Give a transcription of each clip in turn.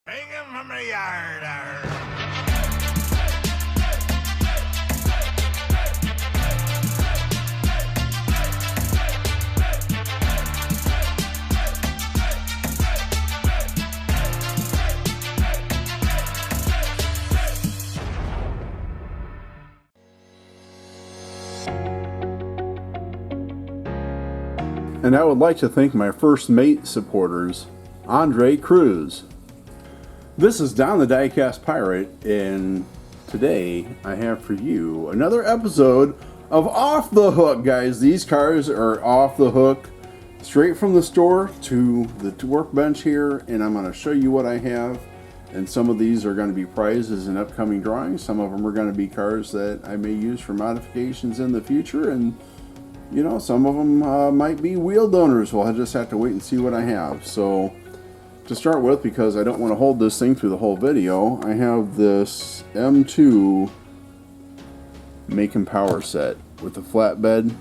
Bring him from the yard. Arr. And I would like to thank my first mate supporters, Andre Cruz. This is Don the Diecast Pirate, and today I have for you another episode of Off the Hook, guys. These cars are off the hook, straight from the store to the workbench here, and I'm going to show you what I have. And some of these are going to be prizes in upcoming drawings. Some of them are going to be cars that I may use for modifications in the future, and you know, some of them might be wheel donors. Well, I just have to wait and see what I have. So, to start with, because I don't want to hold this thing through the whole video, I have this M2 Macon Power set with a flatbed.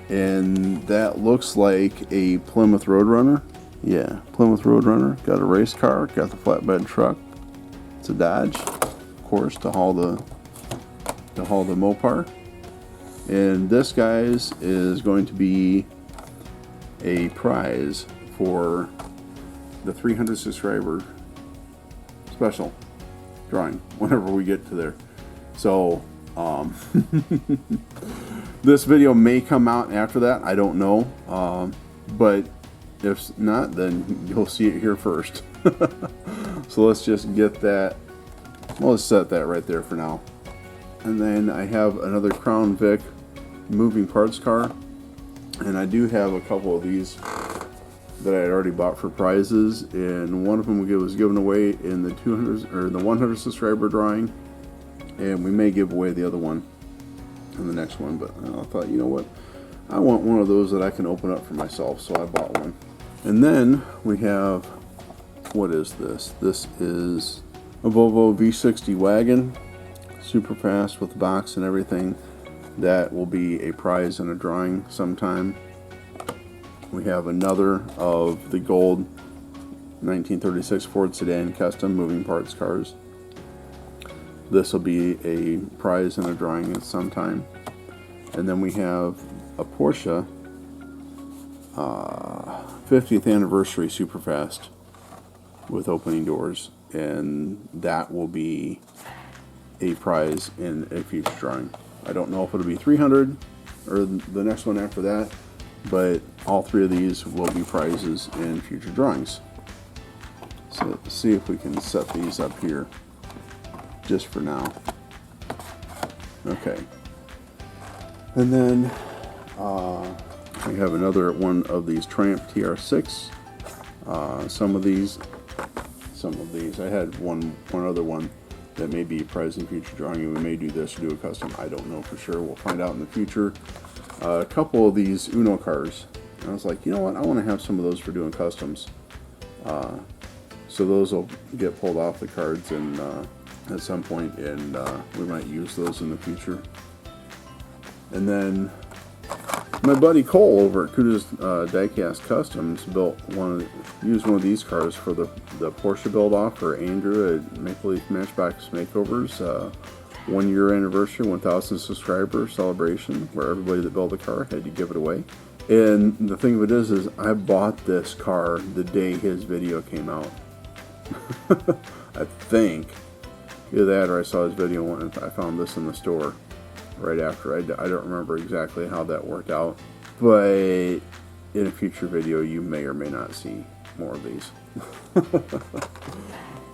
And that looks like a Plymouth Roadrunner. Yeah, Plymouth Roadrunner. Got a race car, got the flatbed truck. It's a Dodge, of course, to haul the Mopar. And this, guys, is going to be a prize for the 300 subscriber special drawing whenever we get to there. So, this video may come out after that. I don't know. But if not, then you'll see it here first. So let's just get that. Well, let's set that right there for now. And then I have another Crown Vic moving parts car, and I do have a couple of these that I had already bought for prizes, and one of them was given away in the 200 or the 100 subscriber drawing, and we may give away the other one in the next one. But I thought, you know what, I want one of those that I can open up for myself, so I bought one. And then we have, what is this? This is a Volvo V60 Wagon, super fast with the box and everything. That will be a prize in a drawing sometime. We have another of the gold 1936 Ford sedan custom moving parts cars. This will be a prize in a drawing at some time. And then we have a Porsche 50th anniversary Superfast with opening doors, and that will be a prize in a future drawing. I don't know if it'll be 300 or the next one after that, but all three of these will be prizes in future drawings. So let's see if we can set these up here just for now. Okay. And then we have another one of these Triumph TR6. Some of these. I had one other one that may be a prize in future drawing, and we may do this or do a custom. I don't know for sure. We'll find out in the future. A couple of these Uno cars. I was like, you know what? I want to have some of those for doing customs. So those will get pulled off the cards and at some point, and we might use those in the future. And then my buddy Cole over at Cuda's Diecast Customs used one of these cars for the Porsche build off for Andrew at Maple Leaf Matchbox Makeovers 1 year anniversary, 1,000 subscriber celebration, where everybody that built the car had to give it away. And the thing of it is I bought this car the day his video came out. I think either that or I saw his video when I found this in the store right after. I don't remember exactly how that worked out, but in a future video you may or may not see more of these.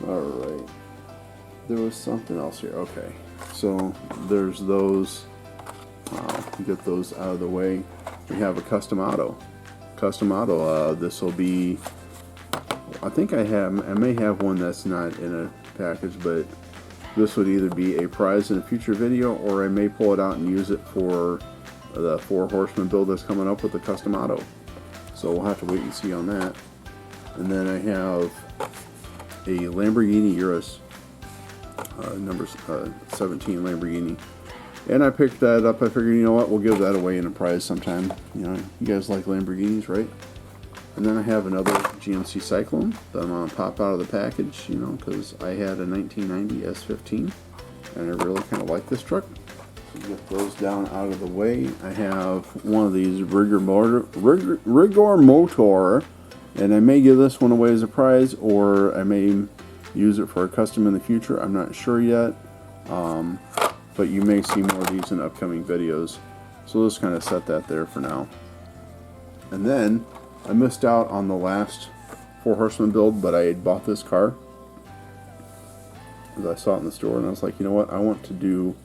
Alright, there was something else here. Okay, so there's those. Get those out of the way. We have a Custom Otto. This will be, I think I may have one that's not in a package, but this would either be a prize in a future video, or I may pull it out and use it for the Four Horsemen build that's coming up with the Custom Otto. So we'll have to wait and see on that. And then I have a Lamborghini Urus, number 17 Lamborghini. And I picked that up. I figured, you know what, we'll give that away in a prize sometime. You know, you guys like Lamborghinis, right? And then I have another GMC Cyclone that I'm going to pop out of the package, you know, because I had a 1990 S15 and I really kind of like this truck. So get those down out of the way. I have one of these Rigor Motor, and I may give this one away as a prize, or I may use it for a custom in the future. I'm not sure yet, but you may see more of these in upcoming videos. So let's kind of set that there for now. And then I missed out on the last Four Horsemen build, but I had bought this car as I saw it in the store, and I was like, you know what, I want to do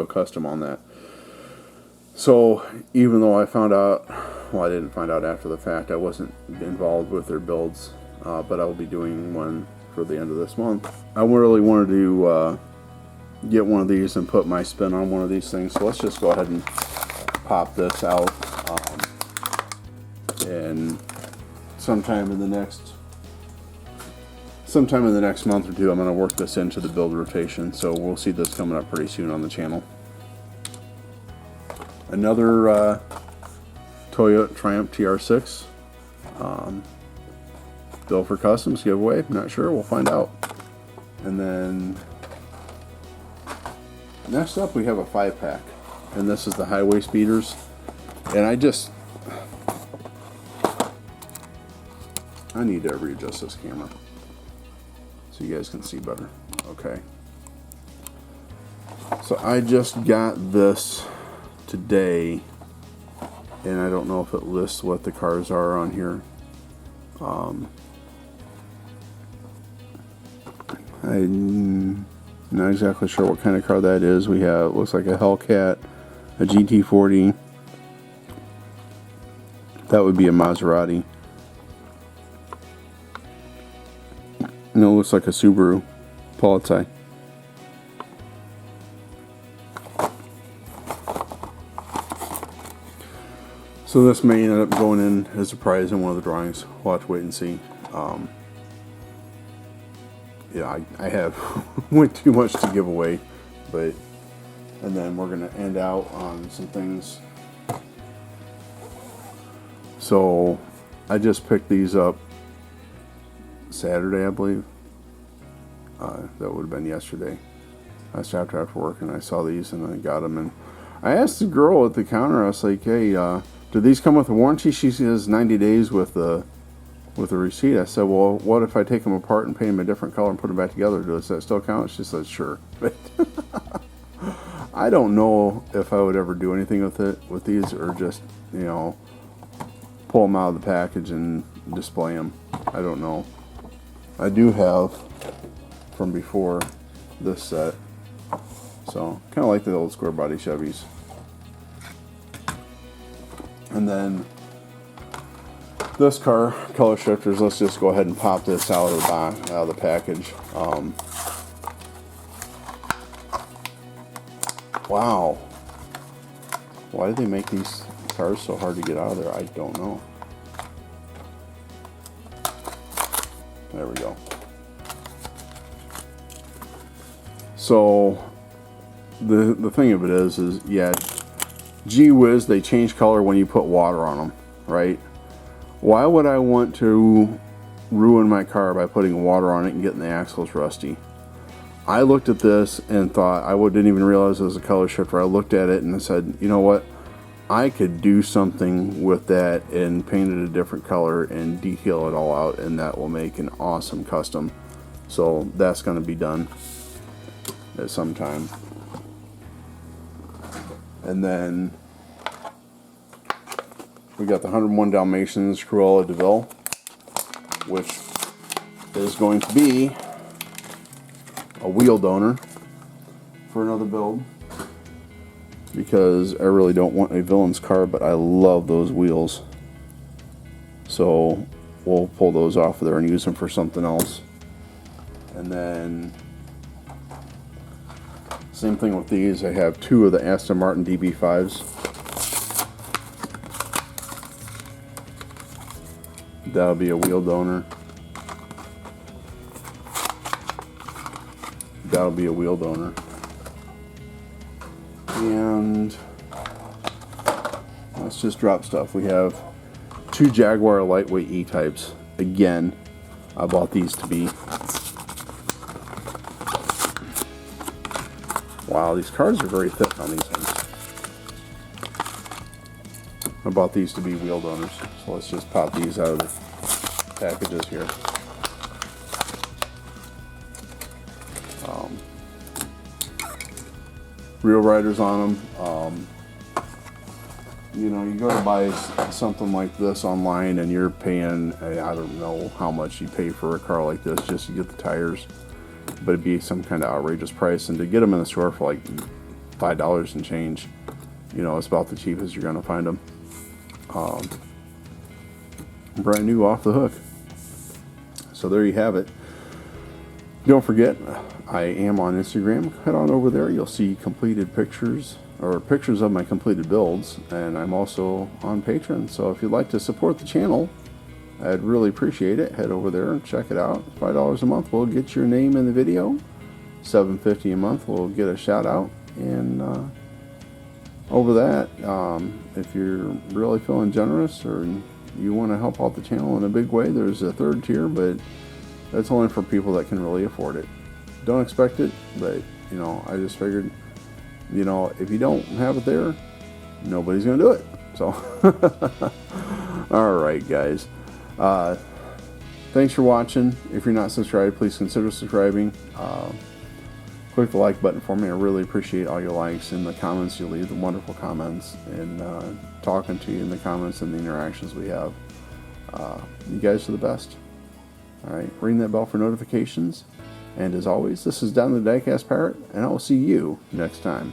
a custom on that. So even though I found out, well, I didn't find out after the fact, I wasn't involved with their builds, but I will be doing one for the end of this month. I really wanted to get one of these and put my spin on one of these things, so let's just go ahead and pop this out. And sometime in the next month or two, I'm going to work this into the build rotation, so we'll see this coming up pretty soon on the channel. Another Toyota Triumph TR6 built for customs giveaway. Not sure, we'll find out. And then next up we have a 5-pack, and this is the Highway Speeders. And I need to readjust this camera so you guys can see better. Okay. So I just got this today, and I don't know if it lists what the cars are on here. I'm not exactly sure what kind of car that is. We have, looks like a Hellcat, a GT40. That would be a Maserati. And it looks like a Subaru Polizei. So this may end up going in as a prize in one of the drawings. We'll have to wait and see. Yeah, I have way too much to give away, and then we're going to end out on some things. So I just picked these up Saturday, I believe. That would have been yesterday. I stopped after work and I saw these and I got them. And I asked the girl at the counter, I was like, hey, do these come with a warranty? She says 90 days with a receipt. I said, well, what if I take them apart and paint them a different color and put them back together? Does that still count? She said, sure. But I don't know if I would ever do anything with these, or just, you know, pull them out of the package and display them. I don't know. I do have from before this set, so kind of like the old square body Chevys. And then this car, color shifters, let's just go ahead and pop this out of the package. Wow, why did they make these cars so hard to get out of there? I don't know. There we go. So the thing of it is yeah, gee whiz, they change color when you put water on them, right? Why would I want to ruin my car by putting water on it and getting the axles rusty? I looked at this and thought, didn't even realize it was a color shifter. I looked at it and I said, you know what? I could do something with that and paint it a different color and decal it all out, and that will make an awesome custom. So that's going to be done at some time. And then we got the 101 Dalmatians Cruella Deville, which is going to be a wheel donor for another build, because I really don't want a villain's car, but I love those wheels. So we'll pull those off of there and use them for something else. And then same thing with these. I have two of the Aston Martin DB5s. That'll be a wheel donor. That'll be a wheel donor. And let's just drop stuff. We have 2 Jaguar lightweight E-types. Again, I bought these to be... Wow, these cards are very thick on these things. I bought these to be wheel donors. So let's just pop these out of the packages here. Real riders on them. You know, you go to buy something like this online and you're paying, I don't know how much you pay for a car like this just to get the tires, but it'd be some kind of outrageous price, and to get them in the store for like $5 and change, you know, it's about the cheapest you're going to find them. Brand new, off the hook. So there you have it. Don't forget, I am on Instagram. Head on over there. You'll see completed pictures, or pictures of my completed builds, and I'm also on Patreon. So if you'd like to support the channel, I'd really appreciate it. Head over there and check it out. $5 a month will get your name in the video. $7.50 a month will get a shout out. And over that, if you're really feeling generous or you want to help out the channel in a big way, there's a third tier, but that's only for people that can really afford it. Don't expect it, but you know, I just figured, you know, if you don't have it there, nobody's gonna do it. So all right, guys, thanks for watching. If you're not subscribed, please consider subscribing. Click the like button for me. I really appreciate all your likes and the comments you leave, the wonderful comments, and talking to you in the comments and the interactions we have. You guys are the best. All right, ring that bell for notifications. And as always, this is Down the Diecast Pirate, and I will see you next time.